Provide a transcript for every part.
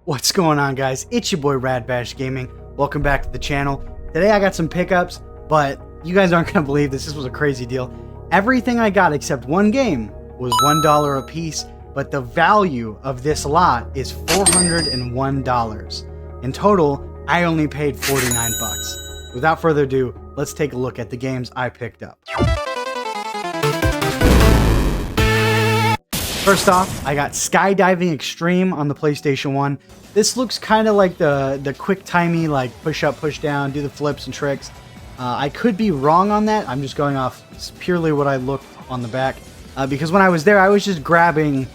What's going on, guys? It's your boy Radbash Gaming. Welcome back to the channel. Today I got some pickups, but you guys aren't going to believe this. This was a crazy deal. Everything I got except one game was $1 a piece, but the value of this lot is $401. In total, I only paid 49 bucks. Without further ado, let's take a look at the games I picked up. First off, I got Skydiving Extreme on the PlayStation 1. This looks kind of like the quick-timey, like push up, push down, do the flips and tricks. I could be wrong on that. I'm just going off purely what I looked on the back. Because when I was there, I was just grabbing,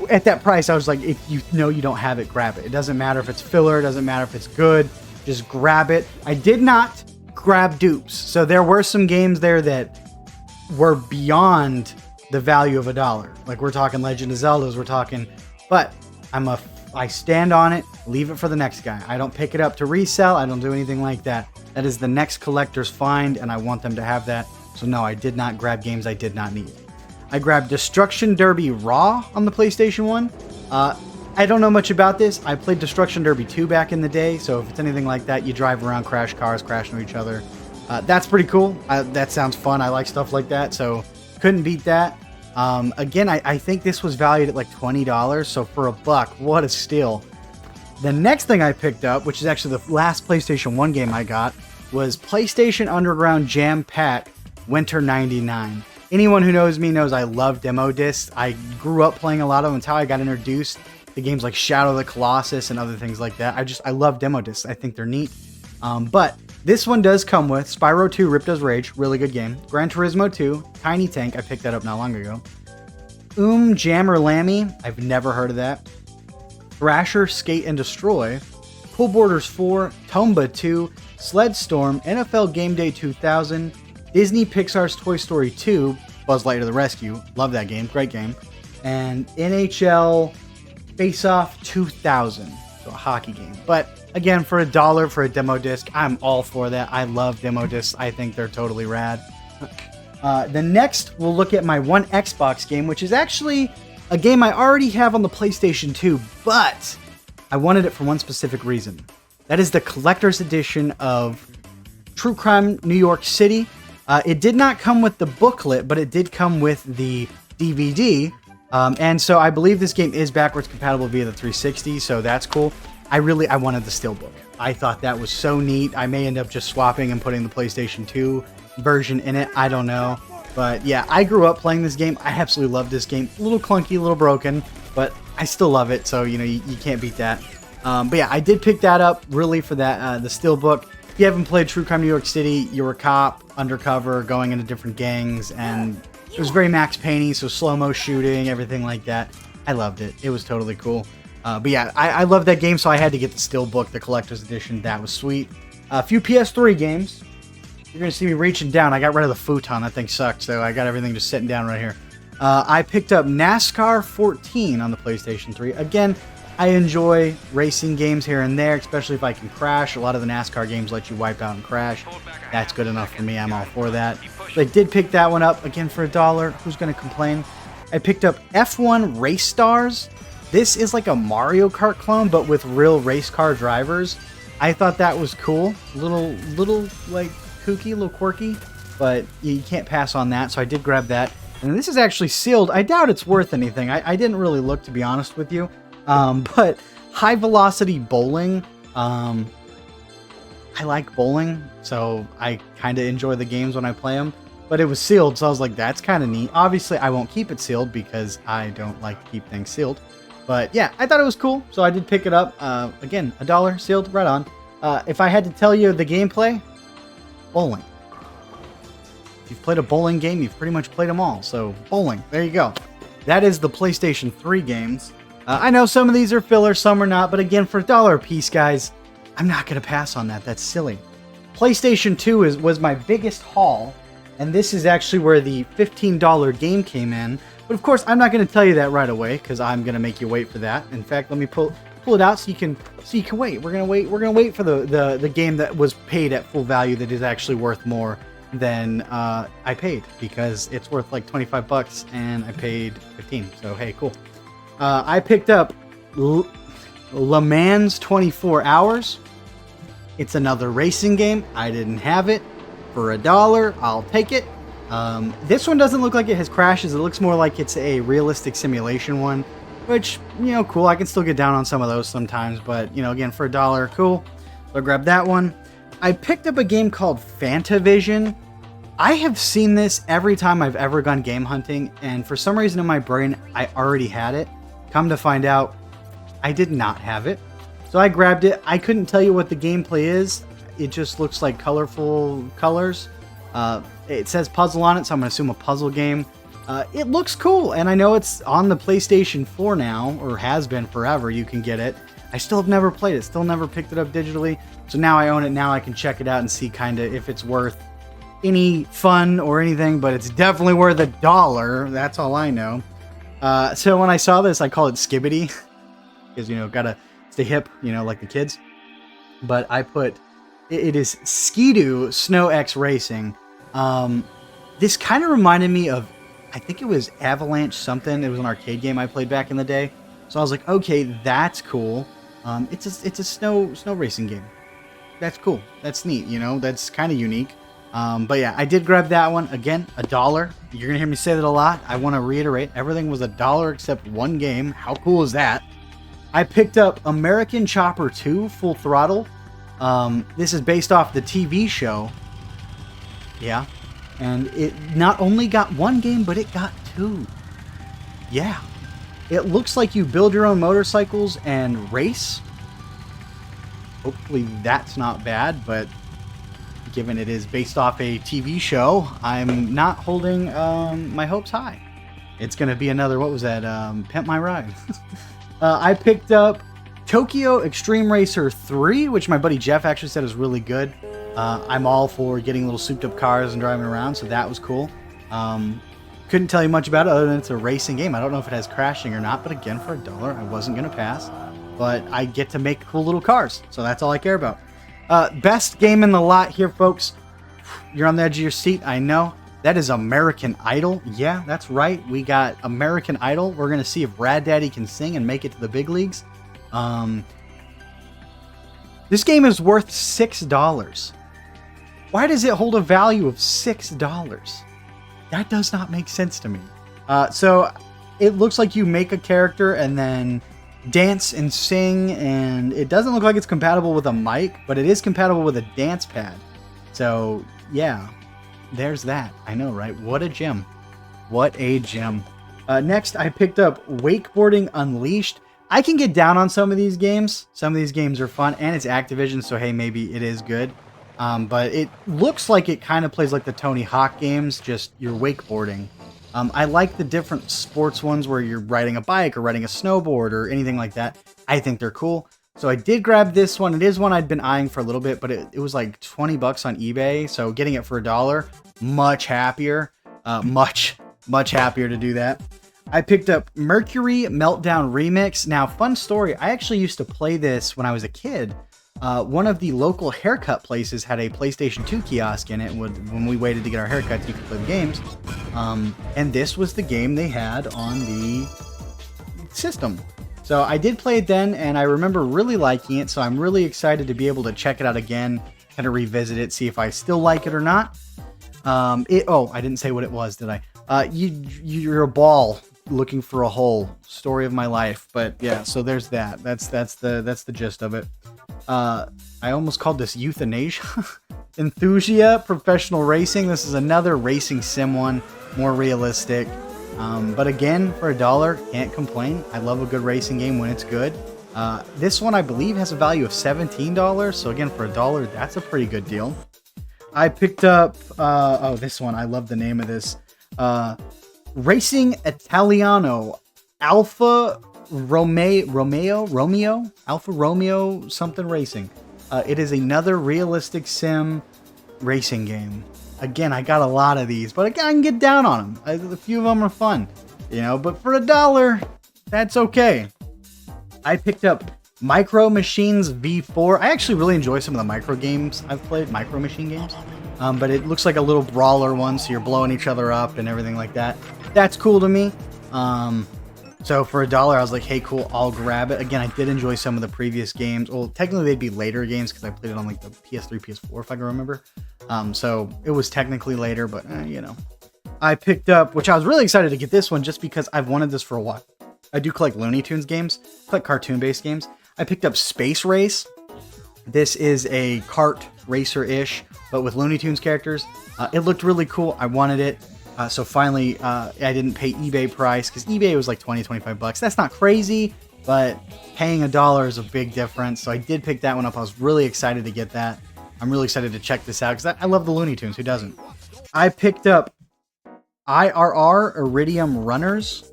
at that price, I was like, if you know you don't have it, grab it. It doesn't matter if it's filler, it doesn't matter if it's good, just grab it. I did not grab dupes. So there were some games there that were beyond the value of $1. Like we're talking Legend of Zeldas, we're talking, but I stand on it, leave it for the next guy. I don't pick it up to resell. I don't do anything like that. That is the next collector's find, and I want them to have that. So no, I did not grab games I did not need. I grabbed Destruction Derby Raw on the PlayStation 1. I don't know much about this. I played Destruction Derby 2 back in the day, so if it's anything like that, you drive around, crash cars, crash into each other. That's pretty cool. That sounds fun. I like stuff like that, so couldn't beat that. Again, I think this was valued at like $20, so for $1, what a steal. The next thing I picked up, which is actually the last PlayStation 1 game I got, was PlayStation Underground Jam Pack Winter 99. Anyone who knows me knows I love demo discs. I grew up playing a lot of them. It's how I got introduced to games like Shadow of the Colossus and other things like that. I love demo discs. I think they're neat. But this one does come with Spyro 2 Rip Does Rage, really good game. Gran Turismo 2, Tiny Tank, I picked that up not long ago. Jammer Lammy, I've never heard of that. Thrasher Skate and Destroy, Pool Borders 4, Tomba 2, Sled Storm, NFL Game Day 2000, Disney Pixar's Toy Story 2, Buzz Lightyear to the Rescue, love that game, great game, and NHL Face Off 2000, so a hockey game. But again, for $1 for a demo disc, I'm all for that. I love demo discs. I think they're totally rad. The next, we'll look at my one Xbox game, which is actually a game I already have on the PlayStation 2, but I wanted it for one specific reason. That is the collector's edition of True Crime New York City. It did not come with the booklet, but it did come with the DVD. And so I believe this game is backwards compatible via the 360, so that's cool. I wanted the Steelbook. I thought that was so neat. I may end up just swapping and putting the PlayStation 2 version in it. I don't know. But yeah, I grew up playing this game. I absolutely love this game. A little clunky, a little broken, but I still love it. So, you know, you can't beat that. But yeah, I did pick that up really for that, the Steelbook. If you haven't played True Crime New York City, you were a cop, undercover, going into different gangs, and it was very Max Payne-y, so slow-mo shooting, everything like that. I loved it. It was totally cool. But yeah, I love that game, so I had to get the Steelbook, the collector's edition. That was sweet. A few PS3 games. You're going to see me reaching down. I got rid of the futon. That thing sucked, so I got everything just sitting down right here. I picked up NASCAR 14 on the PlayStation 3. Again, I enjoy racing games here and there, especially if I can crash. A lot of the NASCAR games let you wipe out and crash. That's good enough for me. I'm all for that. So I did pick that one up, again, for $1. Who's going to complain? I picked up F1 Race Stars. This is like a Mario Kart clone, but with real race car drivers. I thought that was cool. Little like kooky, a little quirky, but you can't pass on that. So I did grab that. And this is actually sealed. I doubt it's worth anything. I didn't really look, to be honest with you. But High Velocity Bowling. I like bowling, so I kind of enjoy the games when I play them. But it was sealed, so I was like, that's kind of neat. Obviously, I won't keep it sealed because I don't like to keep things sealed. But yeah, I thought it was cool, so I did pick it up. Again, $1 sealed, right on. If I had to tell you the gameplay, bowling. If you've played a bowling game, you've pretty much played them all. So bowling, there you go. That is the PlayStation 3 games. I know some of these are filler, some are not, but again, for $1 a piece, guys, I'm not going to pass on that. That's silly. PlayStation 2 was my biggest haul, and this is actually where the $15 game came in. But of course, I'm not going to tell you that right away because I'm going to make you wait for that. In fact, let me pull it out so you can wait. We're going to wait for the game that was paid at full value that is actually worth more than I paid, because it's worth like 25 bucks and I paid 15. So hey, cool. I picked up Le Mans 24 Hours. It's another racing game. I didn't have it. For $1, I'll take it. This one doesn't look like it has crashes. It looks more like it's a realistic simulation one, which, you know, cool. I can still get down on some of those sometimes, but, you know, again, for $1, cool. So I grabbed that one. I picked up a game called Fantavision. I have seen this every time I've ever gone game hunting, and for some reason in my brain, I already had it. Come to find out, I did not have it. So I grabbed it. I couldn't tell you what the gameplay is. It just looks like colorful colors. It says puzzle on it, so I'm going to assume a puzzle game. It looks cool, and I know it's on the PlayStation 4 now, or has been forever. You can get it. I still have never played it. Still never picked it up digitally. So now I own it. Now I can check it out and see kind of if it's worth any fun or anything, but it's definitely worth $1. That's all I know. So when I saw this, I call it Skibbity because, you know, gotta stay hip, you know, like the kids. But I put, it is Ski-Doo Snow X Racing. This kind of reminded me of, I think it was Avalanche something. It was an arcade game I played back in the day. So I was like, okay, that's cool. It's a snow racing game. That's cool. That's neat. You know, that's kind of unique. But yeah, I did grab that one. Again, $1. You're going to hear me say that a lot. I want to reiterate, everything was $1 except one game. How cool is that? I picked up American Chopper 2 Full Throttle. This is based off the TV show. Yeah. And it not only got one game, but it got two. Yeah. It looks like you build your own motorcycles and race. Hopefully that's not bad, but given it is based off a TV show, I'm not holding my hopes high. It's going to be another, what was that, Pimp My Ride. I picked up Tokyo Extreme Racer 3, which my buddy Jeff actually said is really good. I'm all for getting little souped up cars and driving around, so that was cool. Couldn't tell you much about it other than it's a racing game. I don't know if it has crashing or not, but again, for $1, I wasn't going to pass. But I get to make cool little cars, so that's all I care about. Best game in the lot here, folks. You're on the edge of your seat, I know. That is American Idol. Yeah, that's right. We got American Idol. We're going to see if Rad Daddy can sing and make it to the big leagues. This game is worth $6. Why does it hold a value of $6? That does not make sense to me. So it looks like you make a character and then dance and sing, and it doesn't look like it's compatible with a mic, but it is compatible with a dance pad. So yeah, there's that. I know, right? What a gem. What a gem. Next, I picked up Wakeboarding Unleashed. I can get down on some of these games. Some of these games are fun, and it's Activision, so hey, maybe it is good. But it looks like it kind of plays like the Tony Hawk games, just you're wakeboarding. I like the different sports ones where you're riding a bike or riding a snowboard or anything like that. I think they're cool. So I did grab this one. It is one I'd been eyeing for a little bit, but it was like 20 bucks on eBay. So getting it for $1, much happier. Much happier to do that. I picked up Mercury Meltdown Remix. Now, fun story. I actually used to play this when I was a kid. One of the local haircut places had a PlayStation 2 kiosk in it. When we waited to get our haircuts, you could play the games. And this was the game they had on the system. So I did play it then, and I remember really liking it. So I'm really excited to be able to check it out again, kind of revisit it, see if I still like it or not. Oh, I didn't say what it was, did I? You're a ball looking for a hole. Story of my life. But yeah, so there's that. That's the gist of it. I almost called this euthanasia. Enthusia Professional Racing. This is another racing sim one, more realistic. But again, for $1, can't complain. I love a good racing game when it's good. This one, I believe, has a value of $17. So again, for $1, that's a pretty good deal. I picked up, oh, this one. I love the name of this. Racing Italiano Alfa Romeo Alfa Romeo something racing. It is another realistic sim racing game. Again, I got a lot of these, but again, I can get down on them. A few of them are fun, you know, but for $1, that's okay. I picked up Micro Machines V4. I actually really enjoy some of the micro games I've played, Micro Machine games. But it looks like a little brawler one, so you're blowing each other up and everything like that. That's cool to me. So for $1, I was like, hey, cool, I'll grab it. Again, I did enjoy some of the previous games. Well, technically they'd be later games because I played it on like the PS3, PS4, if I can remember. So it was technically later, but you know. I picked up, which I was really excited to get this one just because I've wanted this for a while. I do collect Looney Tunes games, collect cartoon-based games. I picked up Space Race. This is a kart racer-ish, but with Looney Tunes characters. It looked really cool. I wanted it. So finally, I didn't pay eBay price because eBay was like 20, 25 bucks. That's not crazy, but paying $1 is a big difference. So I did pick that one up. I was really excited to get that. I'm really excited to check this out because I love the Looney Tunes. Who doesn't? I picked up IRR Iridium Runners.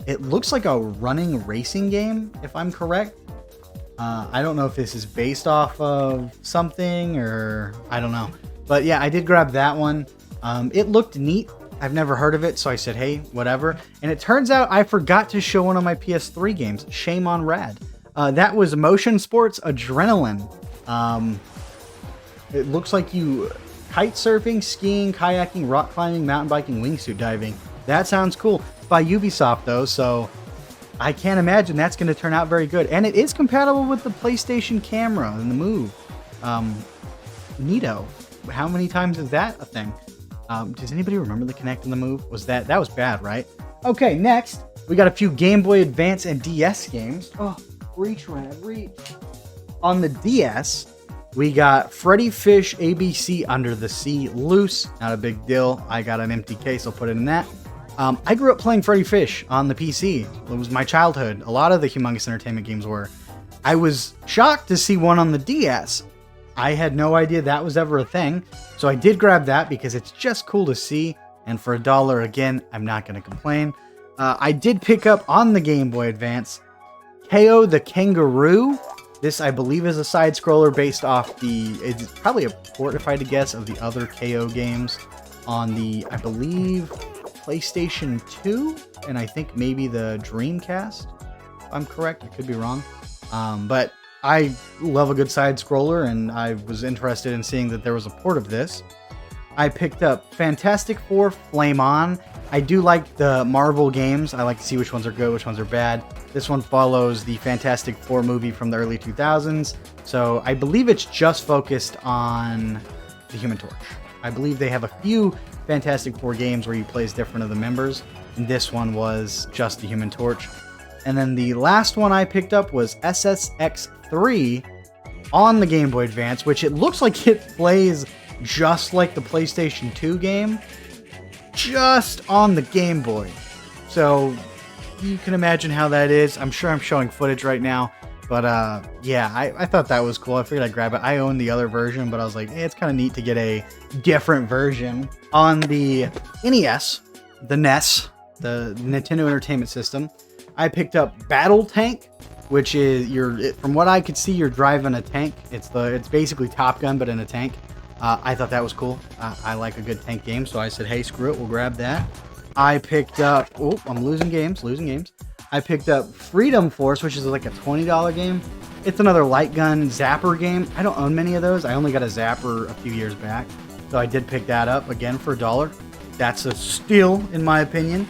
It looks like a running racing game, if I'm correct. I don't know if this is based off of something or I don't know. But yeah, I did grab that one. It looked neat. I've never heard of it, so I said, hey, whatever. And it turns out I forgot to show one of my PS3 games. Shame on Rad. That was Motion Sports Adrenaline. It looks like you kite surfing, skiing, kayaking, rock climbing, mountain biking, wingsuit diving. That sounds cool. It's by Ubisoft, though, so I can't imagine that's going to turn out very good. And it is compatible with the PlayStation camera and the Move. Neato. How many times is that a thing? Does anybody remember the Kinect and the Move? That was bad, right? Okay, next, we got a few Game Boy Advance and DS games. Oh, reach, Rad, reach. On the DS, we got Freddy Fish ABC Under the Sea Loose. Not a big deal. I got an empty case. I'll put it in that. I grew up playing Freddy Fish on the PC. It was my childhood. A lot of the Humongous Entertainment games were. I was shocked to see one on the DS. I had no idea that was ever a thing. So I did grab that because it's just cool to see. And for $1, again, I'm not going to complain. I did pick up on the Game Boy Advance KO the Kangaroo. This, I believe, is a side-scroller based off it's probably a port, if I had to guess, of the other KO games on the, I believe, PlayStation 2, and I think maybe the Dreamcast, if I'm correct. I could be wrong. But I love a good side-scroller, and I was interested in seeing that there was a port of this. I picked up Fantastic Four Flame On. I do like the Marvel games. I like to see which ones are good, which ones are bad. This one follows the Fantastic Four movie from the early 2000s. So I believe it's just focused on the Human Torch. I believe they have a few Fantastic Four games where you play as different of the members. And this one was just the Human Torch. And then the last one I picked up was SSX3 on the Game Boy Advance, which it looks like it plays just like the PlayStation 2 game, just on the Game Boy. So you can imagine how that is. I'm sure I'm showing footage right now, but yeah, I thought that was cool. I figured I'd grab it. I own the other version, but I was like, hey, it's kind of neat to get a different version. On the NES, the NES, the Nintendo Entertainment System, I picked up Battle Tank, which is from what I could see, you're driving a tank. It's basically Top Gun, but in a tank. I thought that was cool. I like a good tank game, so I said, hey, screw it, we'll grab that. I picked up, I'm losing games. I picked up Freedom Force, which is like a $20 game. It's another light gun zapper game. I don't own many of those. I only got a zapper a few years back, so I did pick that up, again, for $1. That's a steal, in my opinion.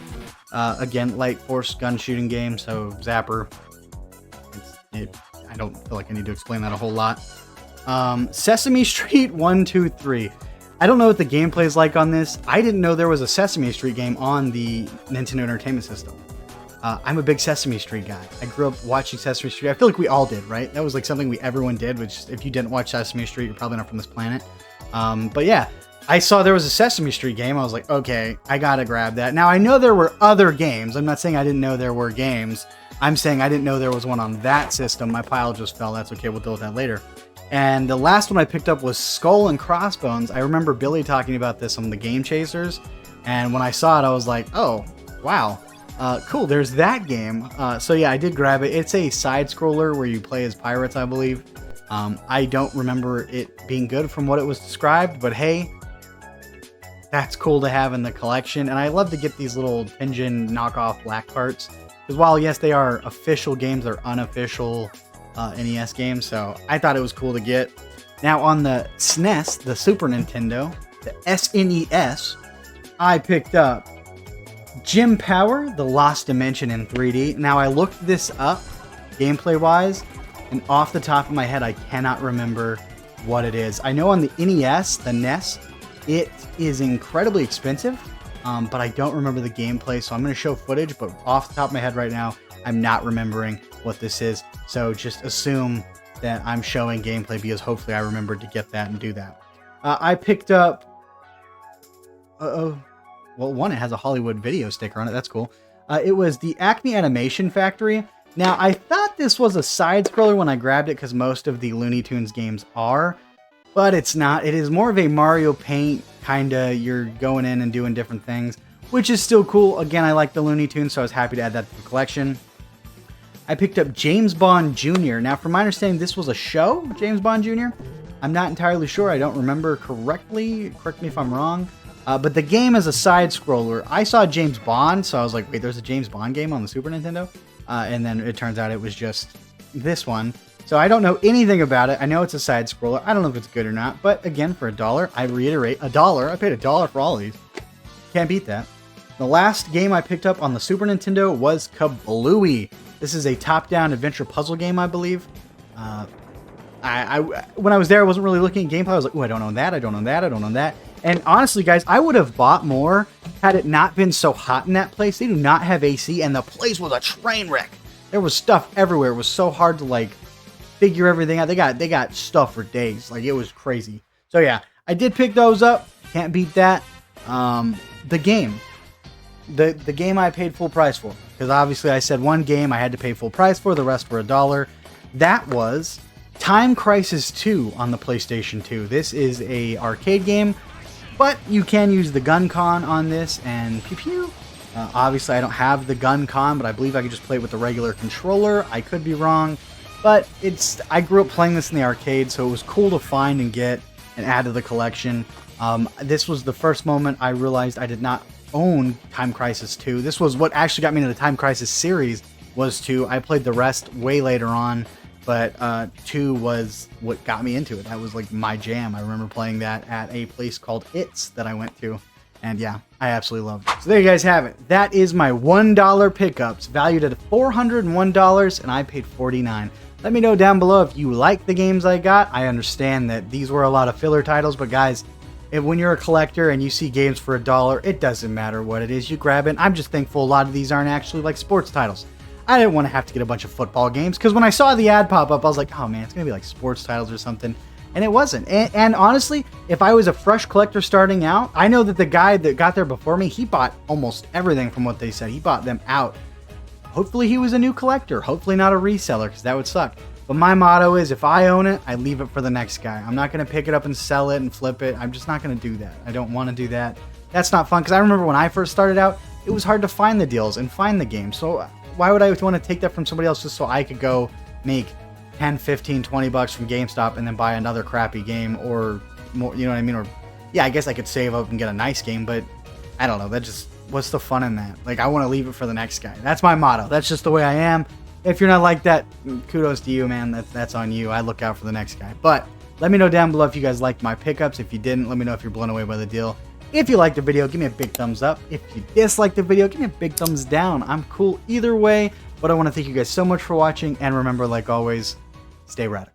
Again, light force gun shooting game, so zapper. I don't feel like I need to explain that a whole lot. Sesame Street 1, 2, 3. I don't know what the gameplay is like on this. I didn't know there was a Sesame Street game on the Nintendo Entertainment System. I'm a big Sesame Street guy. I grew up watching Sesame Street. I feel like we all did, right? That was like something everyone did, which if you didn't watch Sesame Street, you're probably not from this planet. But yeah, I saw there was a Sesame Street game. I was like, okay, I gotta grab that. Now, I know there were other games. I'm not saying I didn't know there were games. I'm saying I didn't know there was one on that system. My pile just fell. That's okay. We'll deal with that later. And the last one I picked up was Skull and Crossbones. I remember Billy talking about this on the Game Chasers. And when I saw it, I was like, oh, wow. Cool, there's that game. So yeah, I did grab it. It's a side-scroller where you play as pirates, I believe. I don't remember it being good from what it was described, but hey, that's cool to have in the collection. And I love to get these little Tenjin knockoff black parts. Because while, yes, they are official games, they're unofficial NES games. So I thought it was cool to get. Now on the SNES, the Super Nintendo, the SNES, I picked up Gym Power, The Lost Dimension in 3D. Now, I looked this up gameplay-wise, and off the top of my head, I cannot remember what it is. I know on the NES, the NES, it is incredibly expensive, but I don't remember the gameplay, so I'm going to show footage, but off the top of my head right now, I'm not remembering what this is. So just assume that I'm showing gameplay because hopefully I remembered to get that and do that. I picked up... well, one, it has a Hollywood video sticker on it. That's cool. It was the Acme Animation Factory. Now, I thought this was a side-scroller when I grabbed it because most of the Looney Tunes games are, but it's not. It is more of a Mario Paint, kind of, you're going in and doing different things, which is still cool. Again, I like the Looney Tunes, so I was happy to add that to the collection. I picked up James Bond Jr. Now, from my understanding, this was a show, James Bond Jr. I'm not entirely sure. I don't remember correctly. Correct me if I'm wrong. But the game is a side-scroller. I saw James Bond, so I was like, wait, there's a James Bond game on the Super Nintendo? And then it turns out it was just this one. So I don't know anything about it. I know it's a side-scroller. I don't know if it's good or not. But again, for $1, I reiterate, $1. I paid $1 for all of these. Can't beat that. The last game I picked up on the Super Nintendo was Kablooey. This is a top-down adventure puzzle game, I believe. When I was there, I wasn't really looking at gameplay. I was like, oh, I don't own that, I don't own that, I don't own that. And honestly, guys, I would have bought more had it not been so hot in that place. They do not have AC, and the place was a train wreck. There was stuff everywhere. It was so hard to, like, figure everything out. They got stuff for days. Like, it was crazy. So, yeah, I did pick those up. Can't beat that. The game. The game I paid full price for. Because obviously I said one game I had to pay full price for. The rest were $1. That was Time Crisis 2 on the PlayStation 2. This is a arcade game, but you can use the gun con on this and pew pew. Obviously I don't have the gun con, but I believe I could just play it with the regular controller. I could be wrong, but I grew up playing this in the arcade, so it was cool to find and get and add to the collection. This was the first moment I realized I did not own Time Crisis 2. This was what actually got me into the Time Crisis series, was 2. I played the rest way later on, but 2 was what got me into it. That was like my jam. I remember playing that at a place called It's that I went to, and yeah, I absolutely loved it. So there you guys have it. That is my $1 pickups, valued at $401, and I paid $49. Let me know down below if you like the games I got. I understand that these were a lot of filler titles, but guys, when you're a collector and you see games for $1, it doesn't matter what it is, you grab it. I'm just thankful a lot of these aren't actually like sports titles. I didn't want to have to get a bunch of football games, because when I saw the ad pop up, I was like, oh man, it's going to be like sports titles or something. And it wasn't. And honestly, if I was a fresh collector starting out, I know that the guy that got there before me, he bought almost everything from what they said. He bought them out. Hopefully he was a new collector. Hopefully not a reseller, because that would suck. But my motto is, if I own it, I leave it for the next guy. I'm not going to pick it up and sell it and flip it. I'm just not going to do that. I don't want to do that. That's not fun, because I remember when I first started out, it was hard to find the deals and find the games. So why would I want to take that from somebody else just so I could go make 10, 15, 20 bucks from GameStop and then buy another crappy game or more, you know what I mean? Or yeah, I guess I could save up and get a nice game, but I don't know. That just, what's the fun in that? Like, I want to leave it for the next guy. That's my motto. That's just the way I am. If you're not like that, kudos to you, man. That's on you. I look out for the next guy. But let me know down below if you guys liked my pickups. If you didn't, let me know if you're blown away by the deal. If you liked the video, give me a big thumbs up. If you disliked the video, give me a big thumbs down. I'm cool either way. But I want to thank you guys so much for watching. And remember, like always, stay radical.